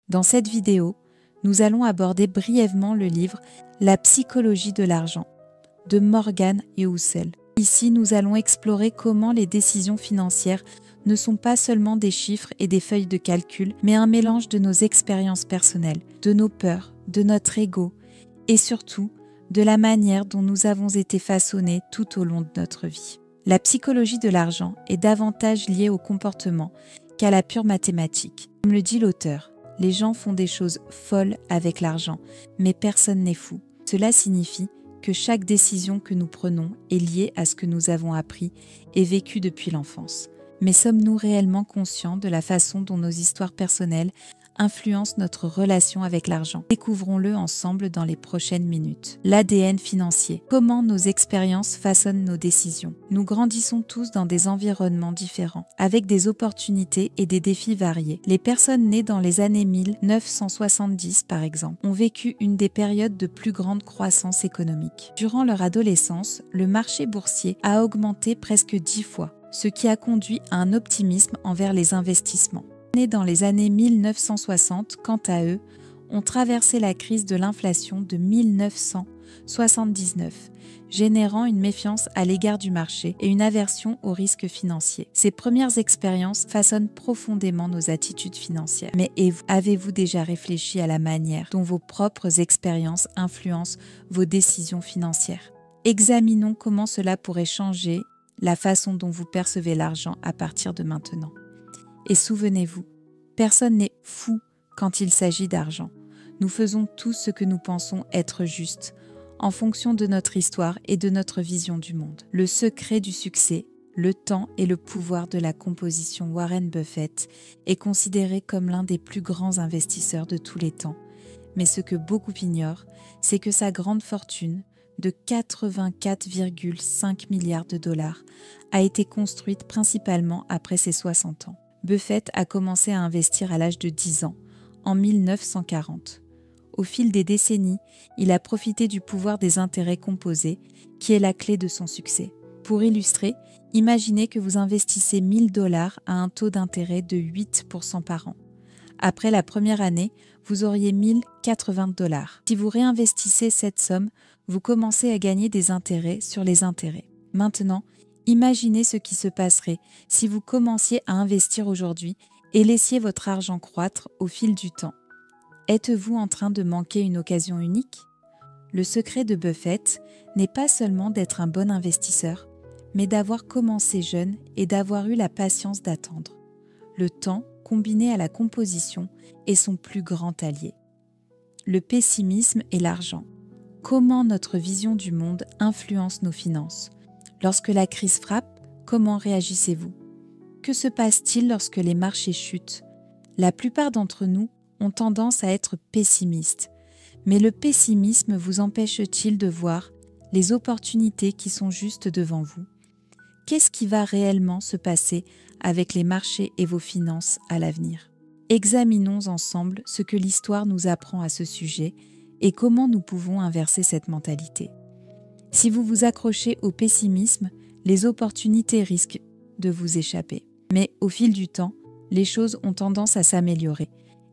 Dans cette vidéo, nous allons aborder brièvement le livre La psychologie de l'argent de Morgan Housel. Ici, nous allons explorer comment les décisions financières ne sont pas seulement des chiffres et des feuilles de calcul, mais un mélange de nos expériences personnelles, de nos peurs, de notre ego et surtout de la manière dont nous avons été façonnés tout au long de notre vie. La psychologie de l'argent est davantage liée au comportement qu'à la pure mathématique. Comme le dit l'auteur, les gens font des choses folles avec l'argent, mais personne n'est fou. Cela signifie que chaque décision que nous prenons est liée à ce que nous avons appris et vécu depuis l'enfance. Mais sommes-nous réellement conscients de la façon dont nos histoires personnelles influencent notre relation avec l'argent? Découvrons-le ensemble dans les prochaines minutes. L'ADN financier. Comment nos expériences façonnent nos décisions. Nous grandissons tous dans des environnements différents, avec des opportunités et des défis variés. Les personnes nées dans les années 1970, par exemple, ont vécu une des périodes de plus grande croissance économique. Durant leur adolescence, le marché boursier a augmenté presque 10 fois, ce qui a conduit à un optimisme envers les investissements. Nés dans les années 1960, quant à eux, ont traversé la crise de l'inflation de 1979, générant une méfiance à l'égard du marché et une aversion aux risques financiers. Ces premières expériences façonnent profondément nos attitudes financières. Mais avez-vous déjà réfléchi à la manière dont vos propres expériences influencent vos décisions financières? Examinons comment cela pourrait changer la façon dont vous percevez l'argent à partir de maintenant. Et souvenez-vous, personne n'est fou quand il s'agit d'argent. Nous faisons tout ce que nous pensons être juste, en fonction de notre histoire et de notre vision du monde. Le secret du succès, le temps et le pouvoir de la composition. Warren Buffett est considéré comme l'un des plus grands investisseurs de tous les temps. Mais ce que beaucoup ignorent, c'est que sa grande fortune, de 84,5 milliards de dollars, a été construite principalement après ses 60 ans. Buffett a commencé à investir à l'âge de 10 ans, en 1940. Au fil des décennies, il a profité du pouvoir des intérêts composés, qui est la clé de son succès. Pour illustrer, imaginez que vous investissez 1000 dollars à un taux d'intérêt de 8% par an. Après la première année, vous auriez 1080 dollars. Si vous réinvestissez cette somme, vous commencez à gagner des intérêts sur les intérêts. Maintenant, imaginez ce qui se passerait si vous commenciez à investir aujourd'hui et laissiez votre argent croître au fil du temps. Êtes-vous en train de manquer une occasion unique? Le secret de Buffett n'est pas seulement d'être un bon investisseur, mais d'avoir commencé jeune et d'avoir eu la patience d'attendre. Le temps, combiné à la composition, est son plus grand allié. Le pessimisme et l'argent. Comment notre vision du monde influence nos finances? Lorsque la crise frappe, comment réagissez-vous? Que se passe-t-il lorsque les marchés chutent? La plupart d'entre nous ont tendance à être pessimistes. Mais le pessimisme vous empêche-t-il de voir les opportunités qui sont juste devant vous? Qu'est-ce qui va réellement se passer avec les marchés et vos finances à l'avenir? Examinons ensemble ce que l'histoire nous apprend à ce sujet et comment nous pouvons inverser cette mentalité. Si vous vous accrochez au pessimisme, les opportunités risquent de vous échapper. Mais au fil du temps, les choses ont tendance à s'améliorer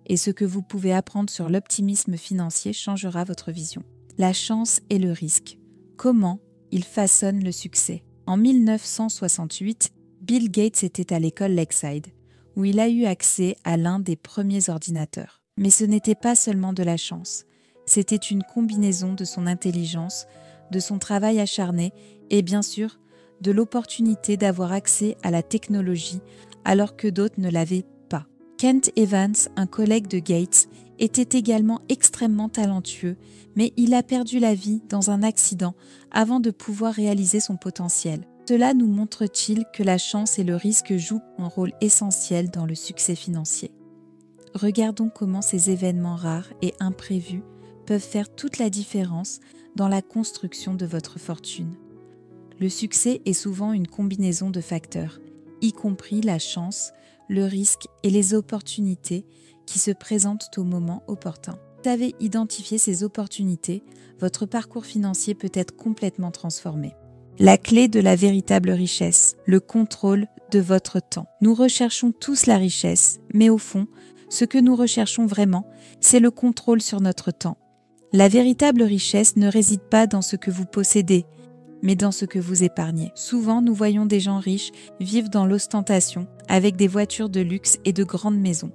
et ce que vous pouvez apprendre sur l'optimisme financier changera votre vision. La chance et le risque. Comment ils façonnent le succès? En 1968, Bill Gates était à l'école Lakeside, où il a eu accès à l'un des premiers ordinateurs. Mais ce n'était pas seulement de la chance, c'était une combinaison de son intelligence, de son travail acharné et bien sûr de l'opportunité d'avoir accès à la technologie alors que d'autres ne l'avaient pas. Kent Evans, un collègue de Gates, était également extrêmement talentueux, mais il a perdu la vie dans un accident avant de pouvoir réaliser son potentiel. Cela nous montre-t-il que la chance et le risque jouent un rôle essentiel dans le succès financier? Regardons comment ces événements rares et imprévus peuvent faire toute la différence dans la construction de votre fortune. Le succès est souvent une combinaison de facteurs, y compris la chance, le risque et les opportunités qui se présentent au moment opportun. Si vous avez identifié ces opportunités, votre parcours financier peut être complètement transformé. La clé de la véritable richesse, le contrôle de votre temps. Nous recherchons tous la richesse, mais au fond, Ce que nous recherchons vraiment, c'est le contrôle sur notre temps. La véritable richesse ne réside pas dans ce que vous possédez, mais dans ce que vous épargnez. Souvent, nous voyons des gens riches vivre dans l'ostentation, avec des voitures de luxe et de grandes maisons.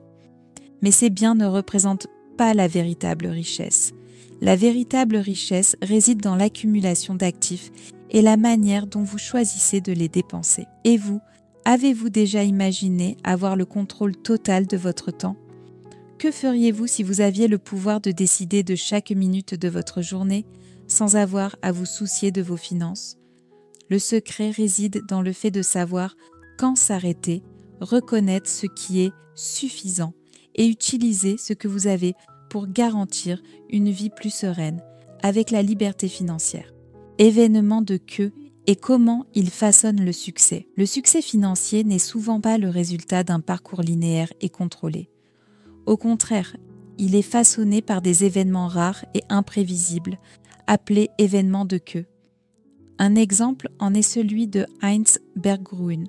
Mais ces biens ne représentent pas la véritable richesse. La véritable richesse réside dans l'accumulation d'actifs et la manière dont vous choisissez de les dépenser. Et vous, avez-vous déjà imaginé avoir le contrôle total de votre temps ? Que feriez-vous si vous aviez le pouvoir de décider de chaque minute de votre journée sans avoir à vous soucier de vos finances ? Le secret réside dans le fait de savoir quand s'arrêter, reconnaître ce qui est suffisant et utiliser ce que vous avez pour garantir une vie plus sereine avec la liberté financière. Événement de queue et comment il façonne le succès. Le succès financier n'est souvent pas le résultat d'un parcours linéaire et contrôlé. Au contraire, il est façonné par des événements rares et imprévisibles, appelés événements de queue. Un exemple en est celui de Heinz Berggruen,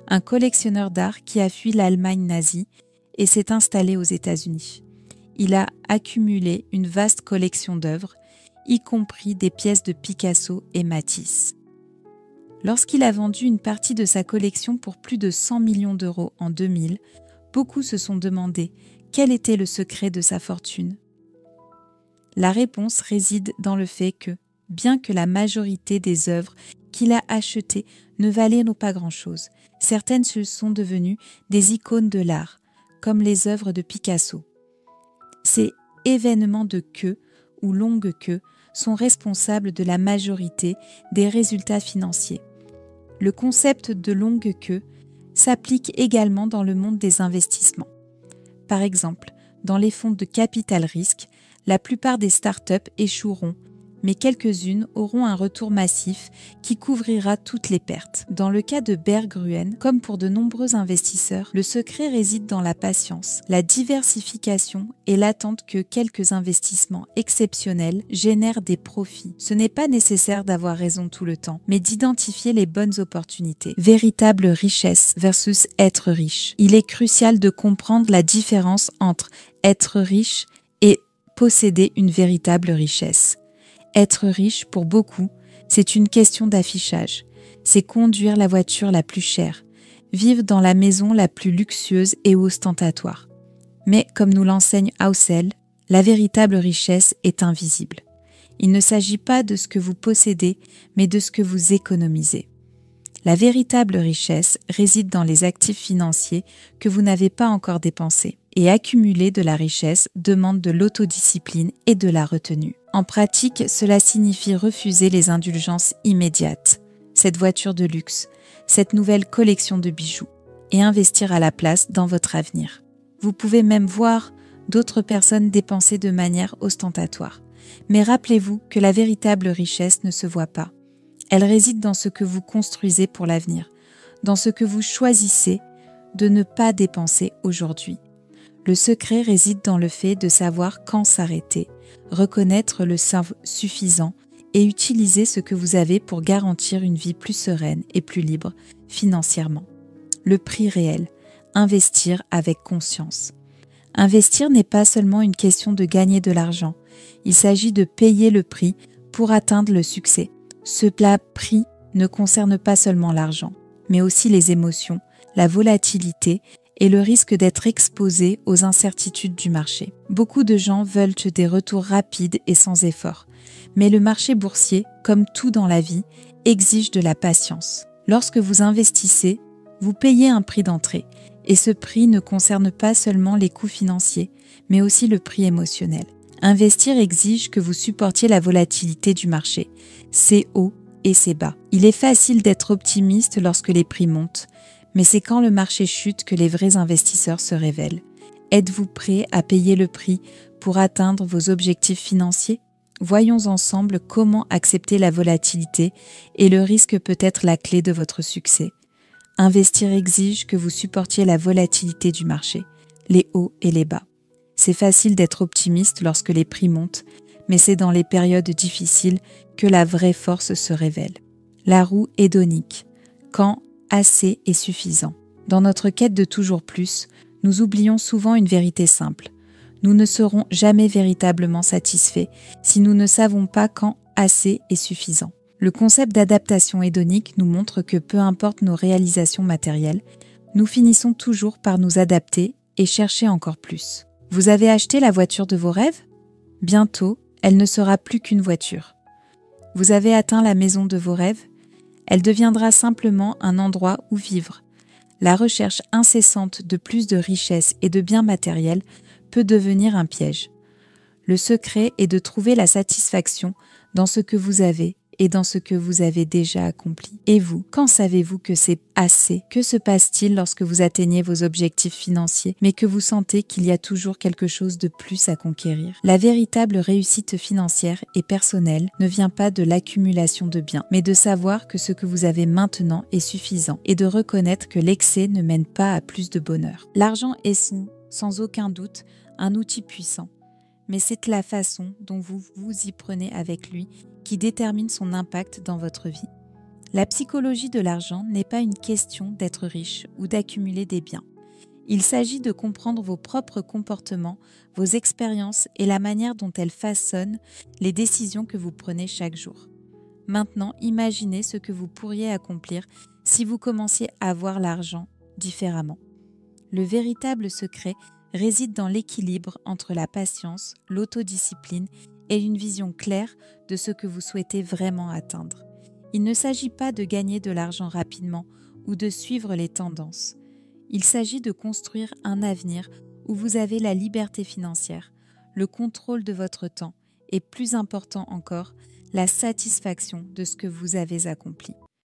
un collectionneur d'art qui a fui l'Allemagne nazie et s'est installé aux États-Unis. Il a accumulé une vaste collection d'œuvres, y compris des pièces de Picasso et Matisse. Lorsqu'il a vendu une partie de sa collection pour plus de 100 millions d'euros en 2000, beaucoup se sont demandé quel était le secret de sa fortune. La réponse réside dans le fait que, bien que la majorité des œuvres qu'il a achetées ne valaient pas grand-chose, certaines se sont devenues des icônes de l'art, comme les œuvres de Picasso. Ces événements de queue ou longue queue sont responsables de la majorité des résultats financiers. Le concept de longue queue s'applique également dans le monde des investissements. Par exemple, dans les fonds de capital risque, la plupart des startups échoueront, mais quelques-unes auront un retour massif qui couvrira toutes les pertes. Dans le cas de Berggruen, comme pour de nombreux investisseurs, le secret réside dans la patience, la diversification et l'attente que quelques investissements exceptionnels génèrent des profits. Ce n'est pas nécessaire d'avoir raison tout le temps, mais d'identifier les bonnes opportunités. Véritable richesse versus être riche. Il est crucial de comprendre la différence entre être riche et posséder une véritable richesse. Être riche, pour beaucoup, c'est une question d'affichage. C'est conduire la voiture la plus chère, vivre dans la maison la plus luxueuse et ostentatoire. Mais, comme nous l'enseigne Housel, la véritable richesse est invisible. Il ne s'agit pas de ce que vous possédez, mais de ce que vous économisez. La véritable richesse réside dans les actifs financiers que vous n'avez pas encore dépensés. Et accumuler de la richesse demande de l'autodiscipline et de la retenue. En pratique, cela signifie refuser les indulgences immédiates, cette voiture de luxe, cette nouvelle collection de bijoux, et investir à la place dans votre avenir. Vous pouvez même voir d'autres personnes dépenser de manière ostentatoire. Mais rappelez-vous que la véritable richesse ne se voit pas. Elle réside dans ce que vous construisez pour l'avenir, dans ce que vous choisissez de ne pas dépenser aujourd'hui. Le secret réside dans le fait de savoir quand s'arrêter, reconnaître le suffisant et utiliser ce que vous avez pour garantir une vie plus sereine et plus libre financièrement. Le prix réel, investir avec conscience. Investir n'est pas seulement une question de gagner de l'argent, il s'agit de payer le prix pour atteindre le succès. Ce prix ne concerne pas seulement l'argent, mais aussi les émotions, la volatilité et le risque d'être exposé aux incertitudes du marché. Beaucoup de gens veulent des retours rapides et sans effort, mais le marché boursier, comme tout dans la vie, exige de la patience. Lorsque vous investissez, vous payez un prix d'entrée, et ce prix ne concerne pas seulement les coûts financiers, mais aussi le prix émotionnel. Investir exige que vous supportiez la volatilité du marché, ses hauts et ses bas. Il est facile d'être optimiste lorsque les prix montent, mais c'est quand le marché chute que les vrais investisseurs se révèlent. Êtes-vous prêt à payer le prix pour atteindre vos objectifs financiers ? Voyons ensemble comment accepter la volatilité et le risque peut être la clé de votre succès. Investir exige que vous supportiez la volatilité du marché, les hauts et les bas. C'est facile d'être optimiste lorsque les prix montent, mais c'est dans les périodes difficiles que la vraie force se révèle. La roue hédonique. Quand assez est suffisant. Dans notre quête de toujours plus, nous oublions souvent une vérité simple. Nous ne serons jamais véritablement satisfaits si nous ne savons pas quand assez est suffisant. Le concept d'adaptation hédonique nous montre que peu importe nos réalisations matérielles, nous finissons toujours par nous adapter et chercher encore plus. Vous avez acheté la voiture de vos rêves ? Bientôt, elle ne sera plus qu'une voiture. Vous avez atteint la maison de vos rêves ? Elle deviendra simplement un endroit où vivre. La recherche incessante de plus de richesses et de biens matériels peut devenir un piège. Le secret est de trouver la satisfaction dans ce que vous avez et dans ce que vous avez déjà accompli. Et vous, quand savez-vous que c'est assez ? Que se passe-t-il lorsque vous atteignez vos objectifs financiers, mais que vous sentez qu'il y a toujours quelque chose de plus à conquérir ? La véritable réussite financière et personnelle ne vient pas de l'accumulation de biens, mais de savoir que ce que vous avez maintenant est suffisant et de reconnaître que l'excès ne mène pas à plus de bonheur. L'argent est sans aucun doute, un outil puissant. Mais c'est la façon dont vous vous y prenez avec lui qui détermine son impact dans votre vie. La psychologie de l'argent n'est pas une question d'être riche ou d'accumuler des biens. Il s'agit de comprendre vos propres comportements, vos expériences et la manière dont elles façonnent les décisions que vous prenez chaque jour. Maintenant, imaginez ce que vous pourriez accomplir si vous commenciez à voir l'argent différemment. Le véritable secret réside dans l'équilibre entre la patience, l'autodiscipline et une vision claire de ce que vous souhaitez vraiment atteindre. Il ne s'agit pas de gagner de l'argent rapidement ou de suivre les tendances. Il s'agit de construire un avenir où vous avez la liberté financière, le contrôle de votre temps et, plus important encore, la satisfaction de ce que vous avez accompli.